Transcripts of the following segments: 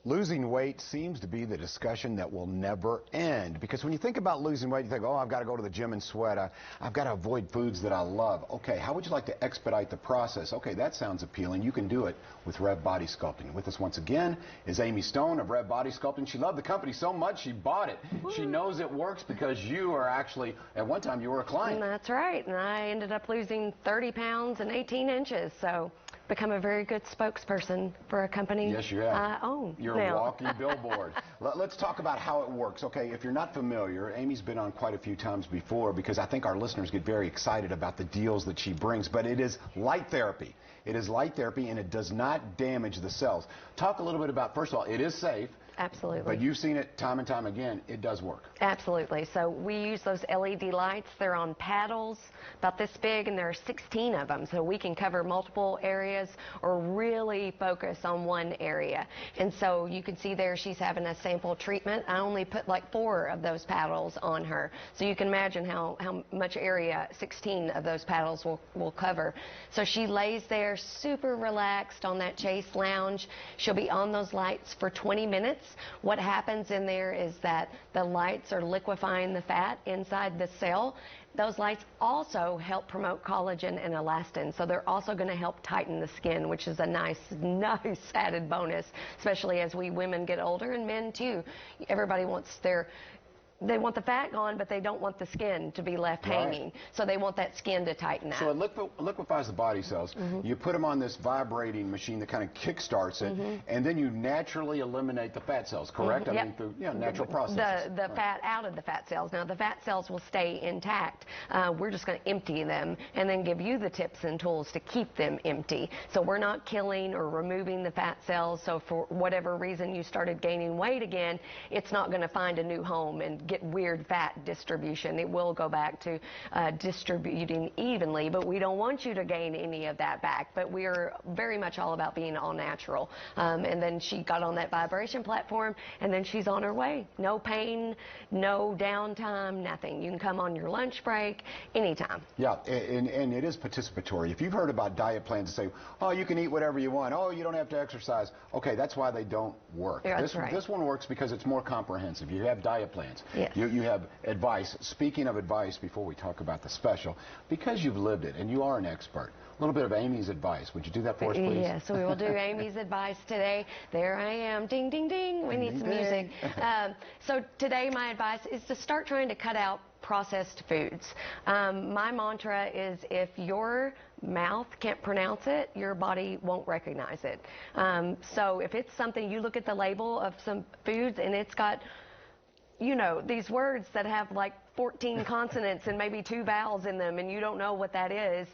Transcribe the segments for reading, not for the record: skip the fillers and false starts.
Losing weight seems to be the discussion that will never end, because when you think about losing weight, you think, oh, I've got to go to the gym and sweat. I've got to avoid foods that I love. Okay, how would you like to expedite the process? Okay, that sounds appealing. You can do it with Rêve Body Sculpting. With us once again is Amy Stone of Rêve Body Sculpting. She loved the company so much she bought it. She knows it works because you are actually, at one time, you were a client. That's right, and I ended up losing 30 pounds and 18 inches, so become a very good spokesperson for a company. Yes, you have. I own. You're a walking billboard. Let's talk about how it works. Okay, if you're not familiar, Amy's been on quite a few times before because I think our listeners get very excited about the deals that she brings, but it is light therapy. It is light therapy, and it does not damage the cells. Talk a little bit about, first of all, it is safe. Absolutely. But you've seen it time and time again. It does work. Absolutely. So we use those LED lights. They're on paddles about this big, and there are 16 of them. So we can cover multiple areas or really focus on one area. And so you can see there she's having a sample treatment. I only put like 4 of those paddles on her. So you can imagine how much area 16 of those paddles will cover. So she lays there super relaxed on that Chase lounge. She'll be on those lights for 20 minutes. What happens in there is that the lights are liquefying the fat inside the cell. Those lights also help promote collagen and elastin, so they're also going to help tighten the skin, which is a nice added bonus, especially as we women get older, and men too. Everybody wants they want the fat gone, but they don't want the skin to be left hanging. So they want that skin to tighten up. So it liquefies the body cells. You put them on this vibrating machine that kind of kickstarts it, and then you naturally eliminate the fat cells, correct? I mean, through natural processes. The fat out of the fat cells. Now, the fat cells will stay intact. We're just going to empty them and then give you the tips and tools to keep them empty. So we're not killing or removing the fat cells. So for whatever reason you started gaining weight again, it's not going to find a new home and get weird fat distribution. It will go back to distributing evenly, but we don't want you to gain any of that back. But we're very much all about being all natural. And then she got on that vibration platform, and then she's on her way. No pain, no downtime, nothing. You can come on your lunch break anytime. Yeah, and it is participatory. If you've heard about diet plans that say, oh, you can eat whatever you want, oh, you don't have to exercise, okay, that's why they don't work. Yeah, that's right. This one works because it's more comprehensive. You have diet plans. Yes. You have advice. Speaking of advice, before we talk about the special, because you've lived it and you are an expert, a little bit of Amy's advice. Would you do that for us, please? Yes, we will do Amy's advice today. There I am. Ding, ding, ding. We need some music. So today my advice is to start trying to cut out processed foods. My mantra is if your mouth can't pronounce it, your body won't recognize it. So if it's something, you look at the label of some foods and it's got, you know, these words that have like 14 consonants and maybe 2 vowels in them, and you don't know what that is,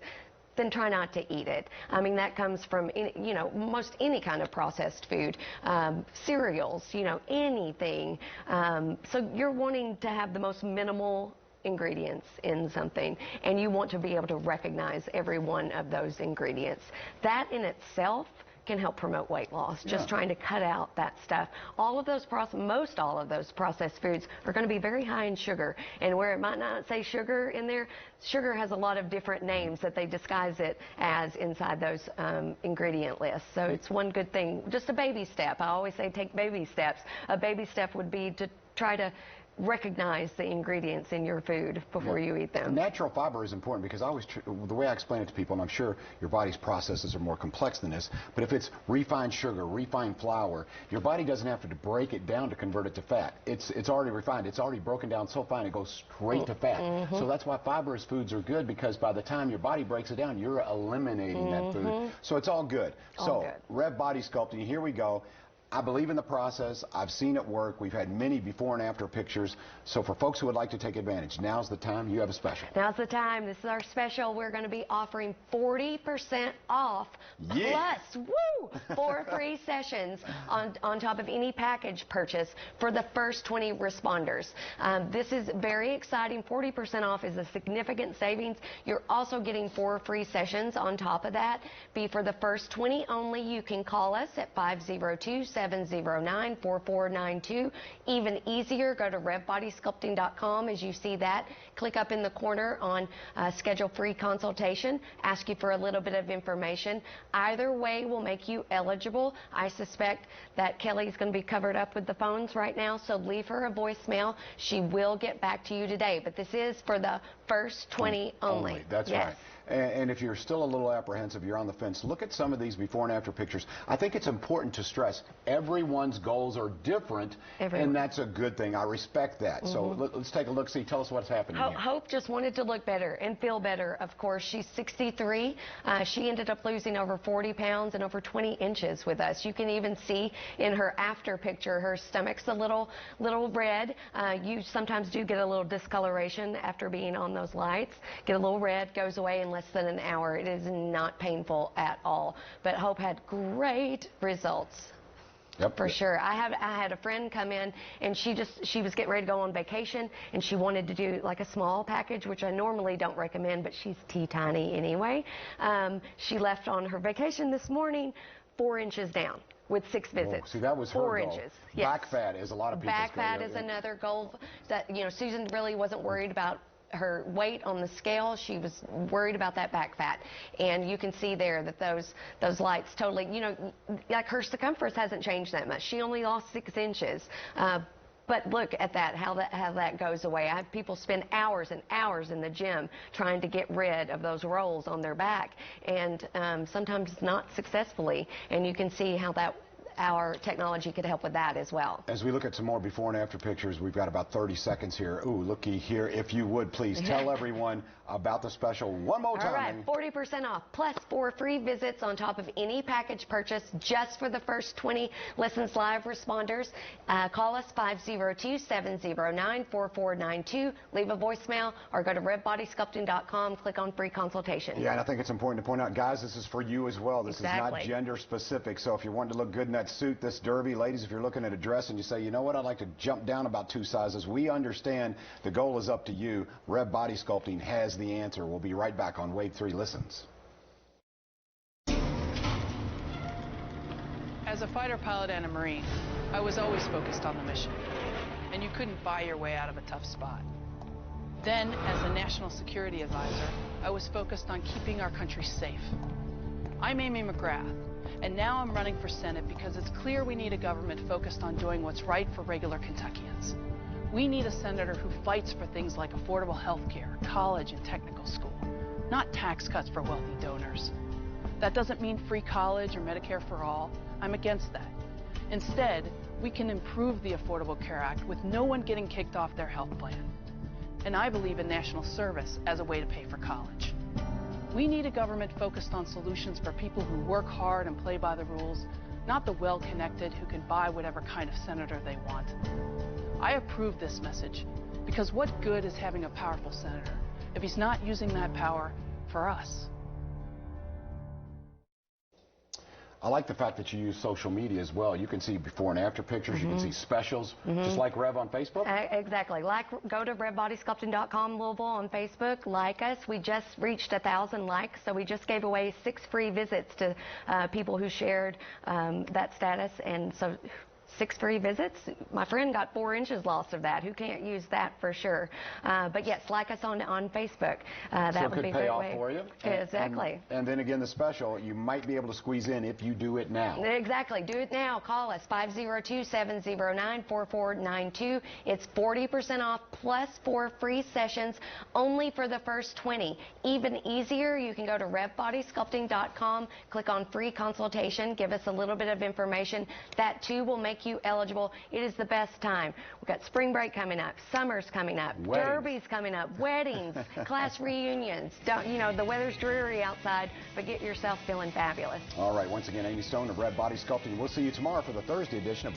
then try not to eat it. I mean, that comes from, you know, most any kind of processed food, cereals, you know, anything. So you're wanting to have the most minimal ingredients in something, and you want to be able to recognize every one of those ingredients. That in itself can help promote weight loss, just trying to cut out that stuff. All of those most all of those processed foods are going to be very high in sugar, and where it might not say sugar in there, sugar has a lot of different names that they disguise it as inside those ingredient lists. So it's one good thing, just a baby step. I always say take baby steps. A baby step would be to try to recognize the ingredients in your food before you eat them. Natural fiber is important because the way I explain it to people, and I'm sure your body's processes are more complex than this, but if it's refined sugar, refined flour, your body doesn't have to break it down to convert it to fat. It's already refined. It's already broken down so fine it goes straight to fat. So that's why fibrous foods are good, because by the time your body breaks it down, you're eliminating that food. So it's all good. Rêve Body Sculpting, here we go. I believe in the process. I've seen it work. We've had many before and after pictures. So for folks who would like to take advantage, now's the time. You have a special. Now's the time. This is our special. We're going to be offering 40% off plus 4 free sessions on top of any package purchase for the first 20 responders. This is very exciting. 40% off is a significant savings. You're also getting 4 free sessions on top of that. Be for the first 20 only. You can call us at 502-7 888-279-4492. Even easier, go to revbodysculpting.com. As you see that, click up in the corner on schedule free consultation, ask you for a little bit of information. Either way will make you eligible. I suspect that Kelly's going to be covered up with the phones right now, so leave her a voicemail. She will get back to you today, but this is for the first 20 only. That's right. And if you're still a little apprehensive, you're on the fence, look at some of these before and after pictures. I think it's important to stress everyone's goals are different, and that's a good thing. I respect that. So let's take a look, see, tell us what's happening here. Hope just wanted to look better and feel better, of course. She's 63. She ended up losing over 40 pounds and over 20 inches with us. You can even see in her after picture, her stomach's a little red. You sometimes do get a little discoloration after being on those lights. Get a little red, goes away in less than an hour. It is not painful at all. But Hope had great results. Yep. For sure. I had a friend come in, and she was getting ready to go on vacation, and she wanted to do like a small package, which I normally don't recommend, but she's teeny anyway. She left on her vacation this morning 4 inches down with 6 visits. Whoa, see, that was 4 her goal. inches. Yes. Back fat is a lot of people's Back fat is another goal that, Susan really wasn't worried about her weight on the scale. She was worried about that back fat, and you can see there that those lights totally, like her circumference hasn't changed that much. She only lost 6 inches. But look at that, how that goes away. I have people spend hours and hours in the gym trying to get rid of those rolls on their back, and sometimes not successfully. And you can see how our technology could help with that as well. As we look at some more before and after pictures, we've got about 30 seconds here. Ooh, looky here. If you would, please tell everyone about the special one more time. All right, 40% off, plus 4 free visits on top of any package purchase just for the first 20 Listens Live responders. Call us 502-709-4492. Leave a voicemail or go to revbodysculpting.com. Click on free consultation. Yeah, and I think it's important to point out, guys, this is for you as well. This is not gender specific. So if you're wanting to look good in that suit, this derby, ladies, if you're looking at a dress and you say, you know what, I'd like to jump down about 2 sizes, we understand the goal is up to you. Rêve Body Sculpting has the answer. We'll be right back on Wave 3 Listens. As a fighter pilot and a Marine, I was always focused on the mission, and you couldn't buy your way out of a tough spot. Then, as a national security advisor, I was focused on keeping our country safe. I'm Amy McGrath, and now I'm running for Senate because it's clear we need a government focused on doing what's right for regular Kentuckians. We need a senator who fights for things like affordable health care, college and technical school, not tax cuts for wealthy donors. That doesn't mean free college or Medicare for all. I'm against that. Instead, we can improve the Affordable Care Act with no one getting kicked off their health plan. And I believe in national service as a way to pay for college. We need a government focused on solutions for people who work hard and play by the rules, not the well-connected who can buy whatever kind of senator they want. I approve this message because what good is having a powerful senator if he's not using that power for us? I like the fact that you use social media as well. You can see before and after pictures. You can see specials, just like Rev on Facebook. Exactly. Go to revbodysculpting.com Louisville on Facebook. Like us. We just reached 1,000 likes, so we just gave away 6 free visits to people who shared that status, and so 6 free visits. My friend got 4 inches lost of that. Who can't use that for sure? But yes, like us on Facebook. That would be a great way. So it could pay off for you. Exactly. And then again, the special, you might be able to squeeze in if you do it now. Exactly. Do it now. Call us 502-709-4492. It's 40% off plus 4 free sessions only for the first 20. Even easier, you can go to revbodysculpting.com, click on free consultation, give us a little bit of information. That too will make you eligible. It is the best time. We've got spring break coming up, summer's coming up, derbies coming up, weddings, class reunions. The weather's dreary outside, but get yourself feeling fabulous. All right, once again, Amy Stone of Rêve Body Sculpting. We'll see you tomorrow for the Thursday edition of